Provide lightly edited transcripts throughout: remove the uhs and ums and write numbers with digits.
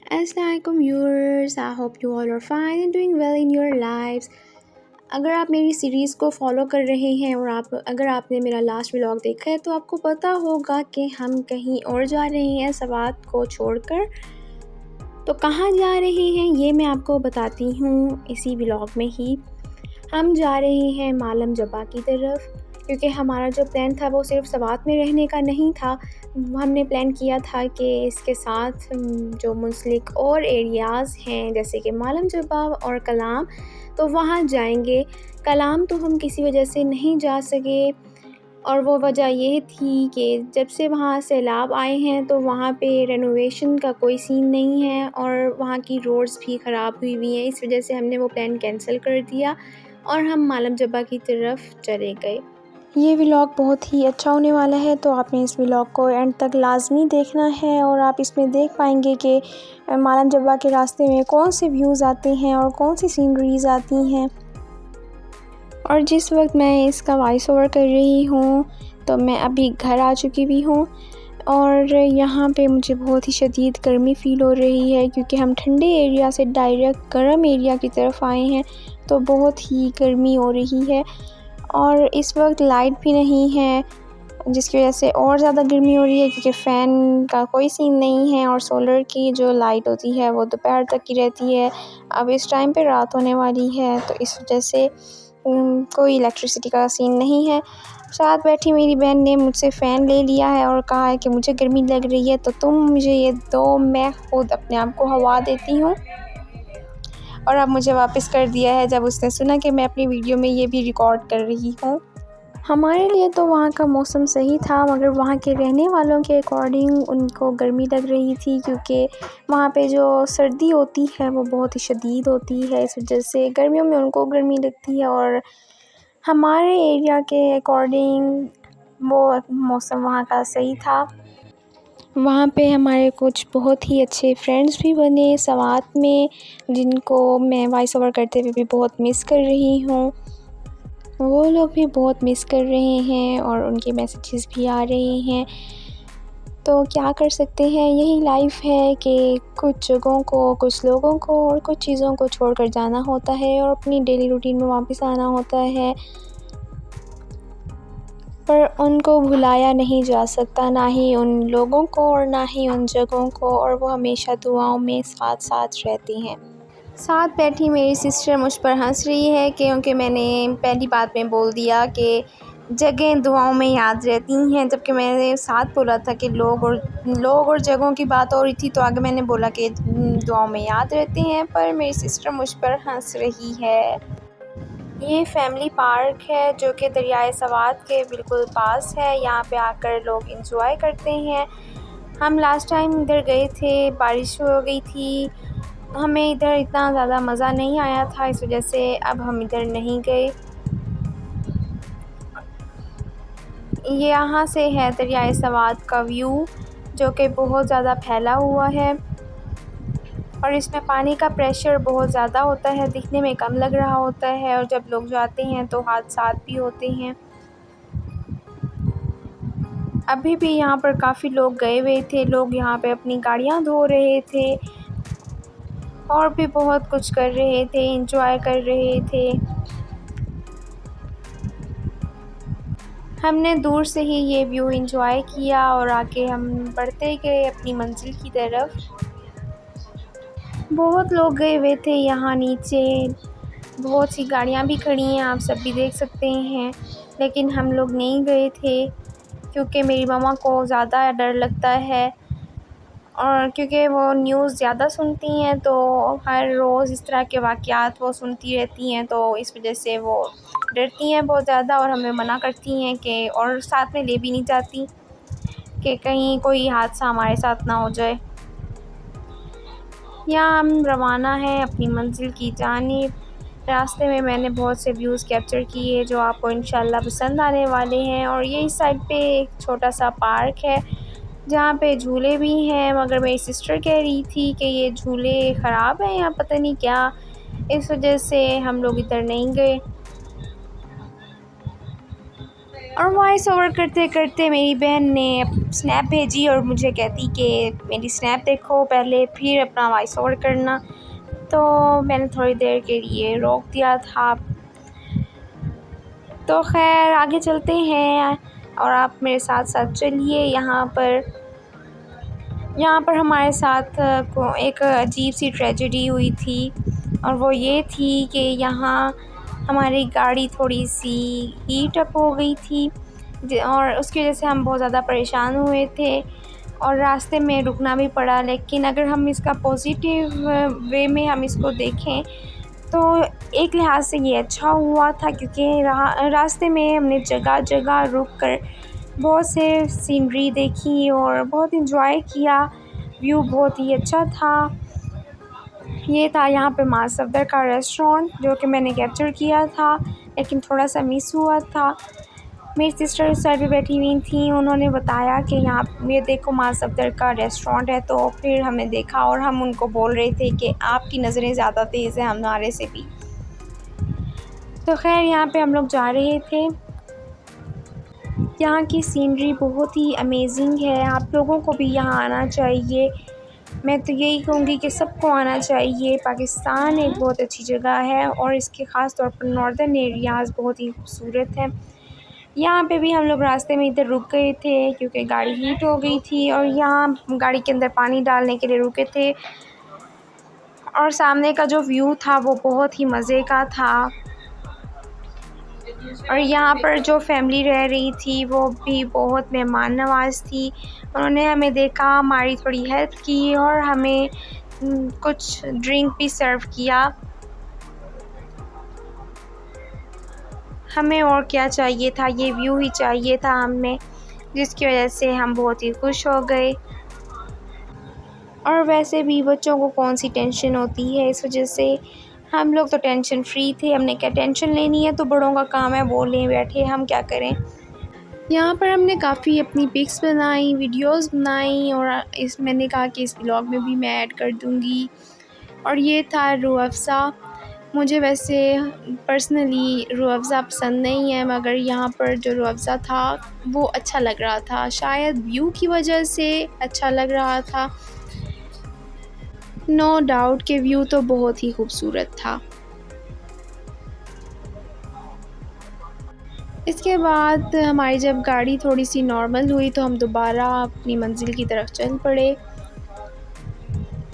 Assalamualaikum viewers, I hope you all are fine and doing well in your lives। अगर आप मेरी series को follow कर रहे हैं और अगर आपने मेरा लास्ट व्लॉग देखा है तो आपको पता होगा कि हम कहीं और जा रहे हैं सवात को छोड़कर। तो कहाँ जा रहे हैं ये मैं आपको बताती हूँ इसी व्लॉग में ही। हम जा रहे हैं मालम जब्बा की तरफ, क्योंकि हमारा जो प्लान था वो सिर्फ सवात में रहने का नहीं था। हमने प्लान किया था कि इसके साथ जो मुंसलिक और एरियाज़ हैं जैसे कि मालम जब्बा और कलाम, तो वहाँ जाएंगे। कलाम तो हम किसी वजह से नहीं जा सके, और वो वजह ये थी कि जब से वहाँ सैलाब आए हैं तो वहाँ पे रेनोवेशन का कोई सीन नहीं है और वहाँ की रोड्स भी ख़राब हुई हैं। इस वजह से हमने वो प्लान कैंसिल कर दिया और हम मालम जब्बा की तरफ चले गए। ये व्लॉग बहुत ही अच्छा होने वाला है, तो आपने इस व्लॉग को एंड तक लाजमी देखना है और आप इसमें देख पाएंगे कि मालम जब्बा के रास्ते में कौन से व्यूज़ आते हैं और कौन सी सीनरीज आती हैं। और जिस वक्त मैं इसका वॉइस ओवर कर रही हूँ तो मैं अभी घर आ चुकी भी हूँ और यहाँ पे मुझे बहुत ही शदीद गर्मी फ़ील हो रही है, क्योंकि हम ठंडे एरिया से डायरेक्ट गर्म एरिया की तरफ आए हैं तो बहुत ही गर्मी हो रही है। और इस वक्त लाइट भी नहीं है जिसकी वजह से और ज़्यादा गर्मी हो रही है, क्योंकि फ़ैन का कोई सीन नहीं है और सोलर की जो लाइट होती है वो दोपहर तक की रहती है। अब इस टाइम पे रात होने वाली है तो इस वजह से कोई इलेक्ट्रिसिटी का सीन नहीं है। साथ बैठी मेरी बहन ने मुझसे फ़ैन ले लिया है और कहा है कि मुझे गर्मी लग रही है तो तुम मुझे ये दो, मैं ख़ुद अपने आप को हवा देती हूँ। और अब मुझे वापस कर दिया है जब उसने सुना कि मैं अपनी वीडियो में ये भी रिकॉर्ड कर रही हूँ। हमारे लिए तो वहाँ का मौसम सही था, मगर वहाँ के रहने वालों के अकॉर्डिंग उनको गर्मी लग रही थी, क्योंकि वहाँ पे जो सर्दी होती है वो बहुत ही शदीद होती है। इस वजह से गर्मियों में उनको गर्मी लगती है और हमारे एरिया के अकॉर्डिंग वो मौसम वहाँ का सही था। वहाँ पे हमारे कुछ बहुत ही अच्छे फ्रेंड्स भी बने सवात में, जिनको मैं वॉइस ओवर करते हुए भी बहुत मिस कर रही हूँ। वो लोग भी बहुत मिस कर रहे हैं और उनके मैसेजेस भी आ रहे हैं। तो क्या कर सकते हैं, यही लाइफ है कि कुछ जगहों को, कुछ लोगों को और कुछ चीज़ों को छोड़कर जाना होता है और अपनी डेली रूटीन में वापस आना होता है। पर उनको भुलाया नहीं जा सकता, ना ही उन लोगों को और ना ही उन जगहों को, और वो हमेशा दुआओं में साथ साथ रहती हैं। साथ बैठी मेरी सिस्टर मुझ पर हंस रही है क्योंकि मैंने पहली बात में बोल दिया कि जगह दुआओं में याद रहती हैं, जबकि मैंने साथ बोला था कि लोग और जगहों की बात हो रही थी, तो आगे मैंने बोला कि दुआओं में याद रहते हैं। पर मेरी सिस्टर मुझ पर हंस रही है। ये फैमिली पार्क है जो कि दरियाए सवात के बिल्कुल पास है। यहाँ पे आकर लोग इंजॉय करते हैं। हम लास्ट टाइम इधर गए थे, बारिश हो गई थी, हमें इधर इतना ज़्यादा मज़ा नहीं आया था, इस वजह से अब हम इधर नहीं गए। ये यहाँ से है दरियाए सवात का व्यू, जो कि बहुत ज़्यादा फैला हुआ है और इसमें पानी का प्रेशर बहुत ज़्यादा होता है, दिखने में कम लग रहा होता है और जब लोग जाते हैं तो हादसात भी होते हैं। अभी भी यहाँ पर काफ़ी लोग गए हुए थे, लोग यहाँ पे अपनी गाड़ियाँ धो रहे थे और भी बहुत कुछ कर रहे थे, एंजॉय कर रहे थे। हमने दूर से ही ये व्यू एंजॉय किया और आगे हम बढ़ते गए अपनी मंजिल की तरफ। बहुत लोग गए हुए थे यहाँ नीचे, बहुत सी गाड़ियाँ भी खड़ी हैं, आप सब भी देख सकते हैं, लेकिन हम लोग नहीं गए थे क्योंकि मेरी मम्मा को ज़्यादा डर लगता है और क्योंकि वो न्यूज़ ज़्यादा सुनती हैं, तो हर रोज़ इस तरह के वाक़यात वो सुनती रहती हैं, तो इस वजह से वो डरती हैं बहुत ज़्यादा और हमें मना करती हैं कि, और साथ में ले भी नहीं जाती कि कहीं कोई हादसा हमारे साथ ना हो जाए। यहाँ हम रवाना हैं अपनी मंजिल की जानिब। रास्ते में मैंने बहुत से व्यूज़ कैप्चर किए जो आपको इंशाल्लाह पसंद आने वाले हैं। और ये इस साइड पे एक छोटा सा पार्क है जहाँ पे झूले भी हैं, मगर मेरी सिस्टर कह रही थी कि ये झूले ख़राब हैं या पता नहीं क्या, इस वजह से हम लोग इधर नहीं गए। और वॉइस ओवर करते करते मेरी बहन ने स्नैप भेजी और मुझे कहती कि मेरी स्नैप देखो पहले, फिर अपना वॉइस ओवर करना। तो मैंने थोड़ी देर के लिए रोक दिया था। तो खैर आगे चलते हैं और आप मेरे साथ साथ चलिए। यहाँ पर हमारे साथ को एक अजीब सी ट्रेजेडी हुई थी, और वो ये थी कि यहाँ हमारी गाड़ी थोड़ी सी हीट अप हो गई थी और उसकी वजह से हम बहुत ज़्यादा परेशान हुए थे और रास्ते में रुकना भी पड़ा। लेकिन अगर हम इसका पॉजिटिव वे में हम इसको देखें तो एक लिहाज से ये अच्छा हुआ था, क्योंकि रास्ते में हमने जगह जगह रुक कर बहुत से सीनरी देखी और बहुत इंजॉय किया। व्यू बहुत ही अच्छा था। ये था यहाँ पे माँ सफदर का रेस्टोरेंट, जो कि मैंने कैप्चर किया था लेकिन थोड़ा सा मिस हुआ था। मेरी सिस्टर उस साइड पे बैठी हुई थी, उन्होंने बताया कि यहाँ ये देखो माँ सफदर का रेस्टोरेंट है। तो फिर हमने देखा और हम उनको बोल रहे थे कि आपकी नज़रें ज़्यादा तेज़ हैं हमारे से भी। तो खैर यहाँ पे हम लोग जा रहे थे। यहाँ की सीनरी बहुत ही अमेजिंग है, आप लोगों को भी यहाँ आना चाहिए। मैं तो यही कहूँगी कि सबको आना चाहिए। पाकिस्तान एक बहुत अच्छी जगह है और इसके ख़ास तौर पर नॉर्दर्न एरियाज़ बहुत ही खूबसूरत हैं। यहाँ पे भी हम लोग रास्ते में इधर रुक गए थे क्योंकि गाड़ी हीट हो गई थी, और यहाँ गाड़ी के अंदर पानी डालने के लिए रुके थे। और सामने का जो व्यू था वो बहुत ही मज़े का था। और यहाँ पर जो फैमिली रह रही थी वो भी बहुत मेहमान नवाज थी। उन्होंने हमें देखा, हमारी थोड़ी हेल्प की और हमें कुछ ड्रिंक भी सर्व किया। हमें और क्या चाहिए था, ये व्यू ही चाहिए था हमें, जिसकी वजह से हम बहुत ही खुश हो गए। और वैसे भी बच्चों को कौन सी टेंशन होती है, इस वजह से हम लोग तो टेंशन फ्री थे। हमने क्या टेंशन लेनी है, तो बड़ों का काम है, वो लें बैठे, हम क्या करें। यहाँ पर हमने काफ़ी अपनी पिक्स बनाई, वीडियोस बनाई, और मैंने कहा कि इस ब्लॉग में भी मैं ऐड कर दूँगी। और ये था रूह अफ़ज़ा। मुझे वैसे पर्सनली रूह अफ़ज़ा पसंद नहीं है, मगर यहाँ पर जो रूह अफ़ज़ा था वो अच्छा लग रहा था। शायद व्यू की वजह से अच्छा लग रहा था। नो डाउट कि व्यू तो बहुत ही खूबसूरत था। इसके बाद हमारी जब गाड़ी थोड़ी सी नॉर्मल हुई तो हम दोबारा अपनी मंज़िल की तरफ चल पड़े।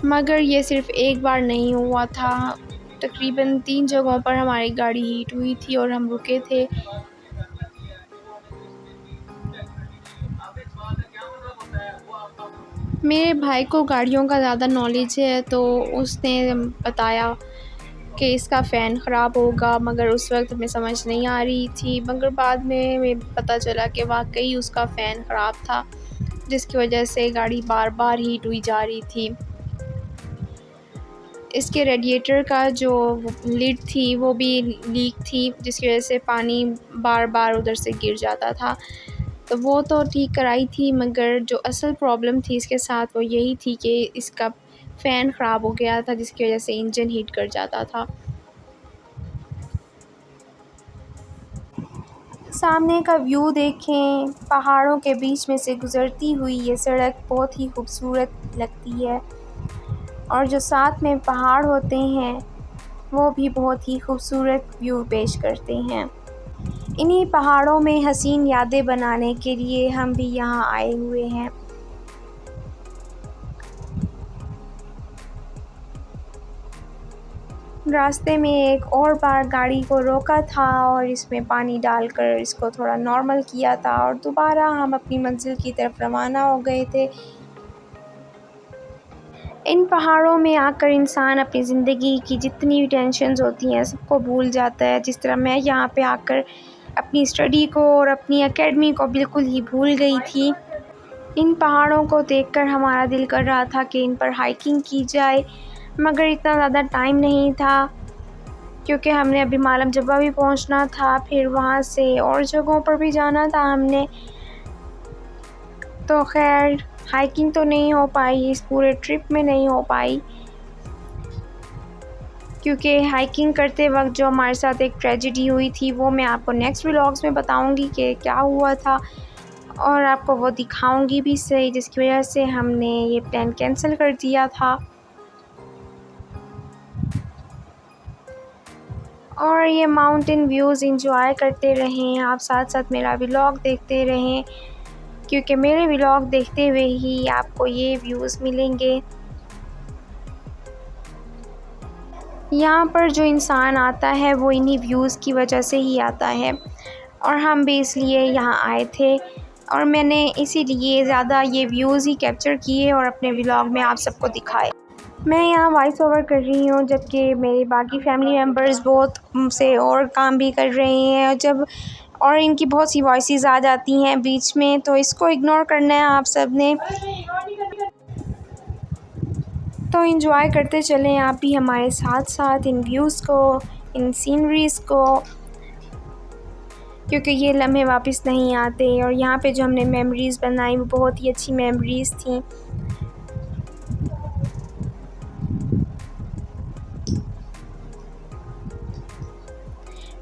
मगर ये सिर्फ़ एक बार नहीं हुआ था, तकरीबन 3 जगहों पर हमारी गाड़ी हीट हुई थी और हम रुके थे। मेरे भाई को गाड़ियों का ज़्यादा नॉलेज है, तो उसने बताया कि इसका फ़ैन ख़राब होगा, मगर उस वक्त हमें समझ नहीं आ रही थी। मगर बाद में हमें पता चला कि वाकई उसका फ़ैन ख़राब था, जिसकी वजह से गाड़ी बार बार हीट हुई जा रही थी। इसके रेडिएटर का जो लिड थी वो भी लीक थी, जिसकी वजह से पानी बार बार उधर से गिर जाता था। तो वो तो ठीक कराई थी, मगर जो असल प्रॉब्लम थी इसके साथ वो यही थी कि इसका फ़ैन ख़राब हो गया था, जिसकी वजह से इंजन हीट कर जाता था। सामने का व्यू देखें, पहाड़ों के बीच में से गुज़रती हुई ये सड़क बहुत ही खूबसूरत लगती है, और जो साथ में पहाड़ होते हैं वो भी बहुत ही खूबसूरत व्यू पेश करते हैं। इन्हीं पहाड़ों में हसीन यादें बनाने के लिए हम भी यहाँ आए हुए हैं। रास्ते में एक और बार गाड़ी को रोका था और इसमें पानी डालकर इसको थोड़ा नॉर्मल किया था, और दोबारा हम अपनी मंजिल की तरफ रवाना हो गए थे। इन पहाड़ों में आकर इंसान अपनी ज़िंदगी की जितनी भी टेंशन्स होती हैं सबको भूल जाता है, जिस तरह मैं यहाँ पे आकर अपनी स्टडी को और अपनी एकेडमी को बिल्कुल ही भूल गई थी। इन पहाड़ों को देखकर हमारा दिल कर रहा था कि इन पर हाइकिंग की जाए, मगर इतना ज़्यादा टाइम नहीं था, क्योंकि हमने अभी मालम जब्बा भी पहुँचना था, फिर वहाँ से और जगहों पर भी जाना था हमने। तो खैर हाइकिंग तो नहीं हो पाई, इस पूरे ट्रिप में नहीं हो पाई। क्योंकि हाइकिंग करते वक्त जो हमारे साथ एक ट्रेजेडी हुई थी वो मैं आपको नेक्स्ट व्लॉग्स में बताऊंगी कि क्या हुआ था, और आपको वो दिखाऊंगी भी सही, जिसकी वजह से हमने ये प्लान कैंसिल कर दिया था। और ये माउंटेन व्यूज़ इंजॉय करते रहें, आप साथ साथ मेरा व्लॉग देखते रहें, क्योंकि मेरे व्लॉग देखते हुए ही आपको ये व्यूज़ मिलेंगे। यहाँ पर जो इंसान आता है वो इन्हीं व्यूज़ की वजह से ही आता है, और हम भी इसलिए यहाँ आए थे, और मैंने इसीलिए ज़्यादा ये व्यूज़ ही कैप्चर किए और अपने व्लॉग में आप सबको दिखाए। मैं यहाँ वॉइस ओवर कर रही हूँ, जबकि मेरे बाकी फैमिली मेम्बर्स बहुत से और काम भी कर रहे हैं, और इनकी बहुत सी वॉइसेस आ जाती हैं बीच में, तो इसको इग्नोर करना है आप सब ने। तो एंजॉय करते चलें आप भी हमारे साथ साथ इन व्यूज़ को, इन सीनरीज़ को, क्योंकि ये लम्हे वापस नहीं आते। और यहाँ पे जो हमने मेमोरीज़ बनाई वो बहुत ही अच्छी मेमोरीज़ थी।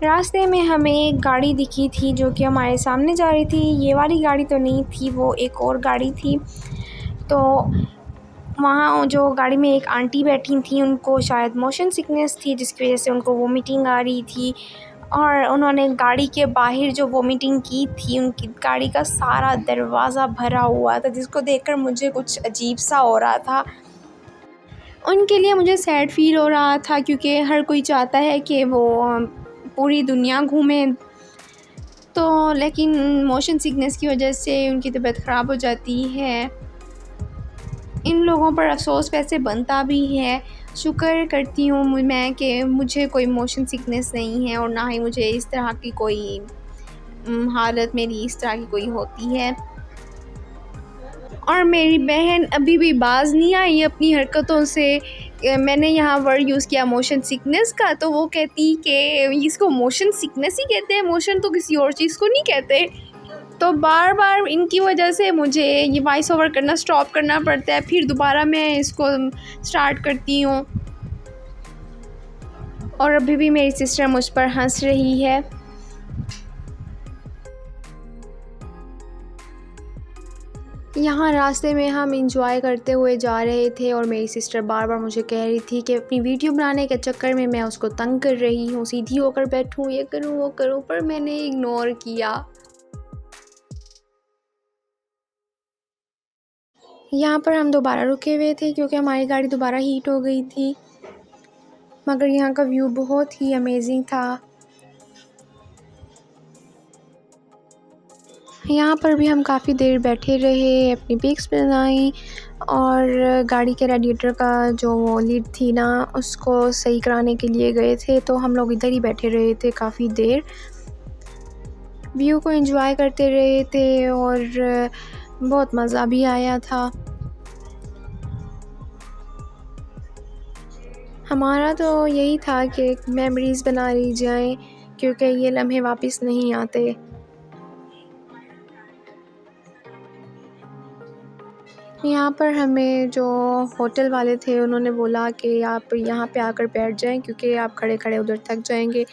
रास्ते में हमें एक गाड़ी दिखी थी जो कि हमारे सामने जा रही थी। ये वाली गाड़ी तो नहीं थी, वो एक और गाड़ी थी। तो वहाँ जो गाड़ी में एक आंटी बैठी थी, उनको शायद मोशन सिकनेस थी, जिसकी वजह से उनको वोमिटिंग आ रही थी, और उन्होंने गाड़ी के बाहर जो वोमिटिंग की थी, उनकी गाड़ी का सारा दरवाज़ा भरा हुआ था, जिसको देखकर मुझे कुछ अजीब सा हो रहा था। उनके लिए मुझे सैड फ़ील हो रहा था, क्योंकि हर कोई चाहता है कि वो पूरी दुनिया घूमें, तो लेकिन मोशन सिकनेस की वजह से उनकी तबीयत ख़राब हो जाती है। इन लोगों पर अफ़सोस वैसे बनता भी है। शुक्र करती हूँ मैं कि मुझे कोई मोशन सिकनेस नहीं है, और ना ही मुझे इस तरह की कोई हालत मेरी इस तरह की कोई होती है। और मेरी बहन अभी भी बाज़ नहीं आई अपनी हरकतों से। मैंने यहाँ वर्ड यूज़ किया मोशन सिकनेस का, तो वो कहती कि इसको मोशन सिकनेस ही कहते हैं, मोशन तो किसी और चीज़ को नहीं कहते। तो बार बार इनकी वजह से मुझे ये वॉइस ओवर करना स्टॉप करना पड़ता है, फिर दोबारा मैं इसको स्टार्ट करती हूँ। और अभी भी मेरी सिस्टर मुझ पर हंस रही है। यहाँ रास्ते में हम इंजॉय करते हुए जा रहे थे, और मेरी सिस्टर बार बार मुझे कह रही थी कि अपनी वीडियो बनाने के चक्कर में मैं उसको तंग कर रही हूँ, सीधी होकर बैठूँ, ये करूँ वो करूँ, पर मैंने इग्नोर किया। यहाँ पर हम दोबारा रुके हुए थे, क्योंकि हमारी गाड़ी दोबारा हीट हो गई थी, मगर यहाँ का व्यू बहुत ही अमेजिंग था। यहाँ पर भी हम काफ़ी देर बैठे रहे, अपनी पिक्स बनाई, और गाड़ी के रेडिएटर का जो लीड थी ना, उसको सही कराने के लिए गए थे, तो हम लोग इधर ही बैठे रहे थे काफ़ी देर, व्यू को एंजॉय करते रहे थे, और बहुत मज़ा भी आया था। हमारा तो यही था कि मेमोरीज़ बना ली जाएं, क्योंकि ये लम्हे वापस नहीं आते। यहाँ पर हमें जो होटल वाले थे उन्होंने बोला कि आप यहाँ पे आकर बैठ जाएं, क्योंकि आप खड़े खड़े उधर थक जाएंगे।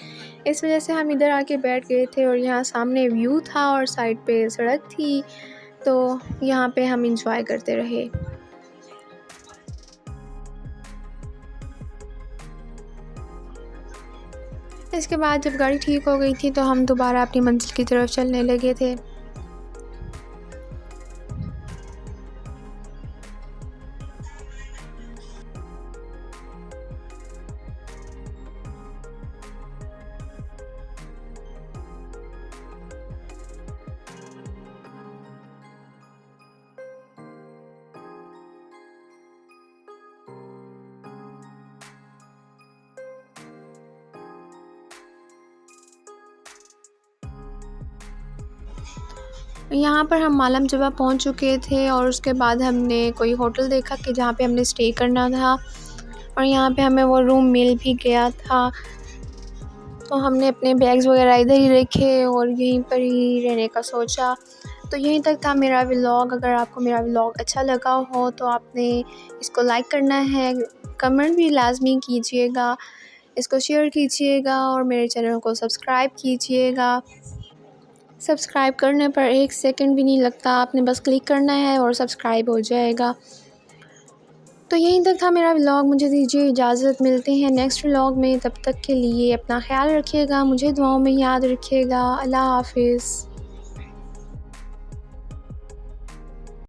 इस वजह से हम इधर आके बैठ गए थे, और यहाँ सामने व्यू था और साइड पे सड़क थी, तो यहाँ पे हम इंजॉय करते रहे। इसके बाद जब गाड़ी ठीक हो गई थी तो हम दोबारा अपनी मंजिल की तरफ चलने लगे थे। यहाँ पर हम मालम जबा पहुँच चुके थे, और उसके बाद हमने कोई होटल देखा कि जहाँ पे हमने स्टे करना था, और यहाँ पे हमें वो रूम मिल भी गया था। तो हमने अपने बैग्स वगैरह इधर ही रखे और यहीं पर ही रहने का सोचा। तो यहीं तक था मेरा व्लॉग। अगर आपको मेरा व्लॉग अच्छा लगा हो तो आपने इसको लाइक करना है, कमेंट भी लाजमी कीजिएगा, इसको शेयर कीजिएगा और मेरे चैनल को सब्सक्राइब कीजिएगा। सब्सक्राइब करने पर 1 सेकंड भी नहीं लगता, आपने बस क्लिक करना है और सब्सक्राइब हो जाएगा। तो यहीं तक था मेरा व्लॉग, मुझे दीजिए इजाज़त, मिलते हैं नेक्स्ट व्लॉग में। तब तक के लिए अपना ख्याल रखिएगा, मुझे दुआओं में याद रखिएगा। अल्लाह हाफ़िज़।